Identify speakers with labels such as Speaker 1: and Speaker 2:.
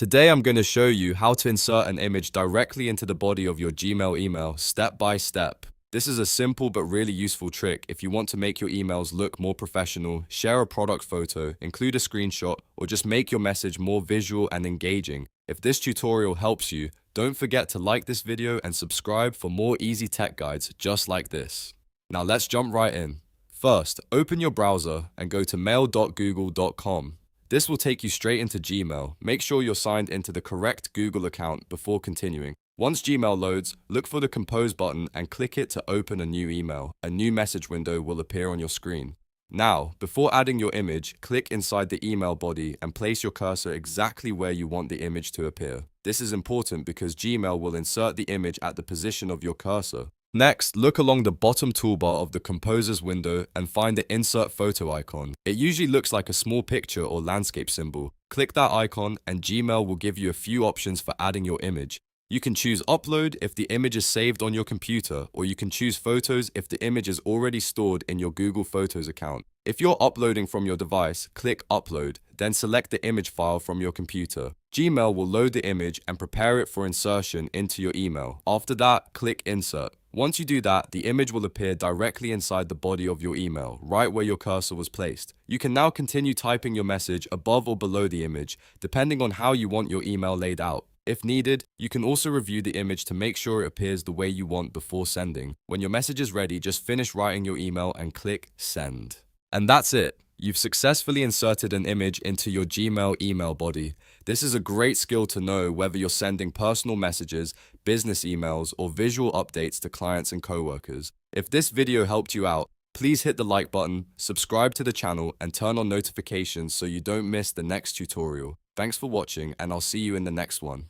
Speaker 1: Today I'm going to show you how to insert an image directly into the body of your Gmail email step by step. This is a simple but really useful trick if you want to make your emails look more professional, share a product photo, include a screenshot, or just make your message more visual and engaging. If this tutorial helps you, don't forget to like this video and subscribe for more easy tech guides just like this. Now let's jump right in. First, open your browser and go to mail.google.com. This will take you straight into Gmail. Make sure you're signed into the correct Google account before continuing. Once Gmail loads, look for the Compose button and click it to open a new email. A new message window will appear on your screen. Now, before adding your image, click inside the email body and place your cursor exactly where you want the image to appear. This is important because Gmail will insert the image at the position of your cursor. Next, look along the bottom toolbar of the Composer's window and find the Insert Photo icon. It usually looks like a small picture or landscape symbol. Click that icon and Gmail will give you a few options for adding your image. You can choose Upload if the image is saved on your computer, or you can choose Photos if the image is already stored in your Google Photos account. If you're uploading from your device, click Upload, then select the image file from your computer. Gmail will load the image and prepare it for insertion into your email. After that, click Insert. Once you do that, the image will appear directly inside the body of your email, right where your cursor was placed. You can now continue typing your message above or below the image, depending on how you want your email laid out. If needed, you can also review the image to make sure it appears the way you want before sending. When your message is ready, just finish writing your email and click Send. And that's it. You've successfully inserted an image into your Gmail email body. This is a great skill to know whether you're sending personal messages, business emails, or visual updates to clients and coworkers. If this video helped you out, please hit the like button, subscribe to the channel, and turn on notifications so you don't miss the next tutorial. Thanks for watching, and I'll see you in the next one.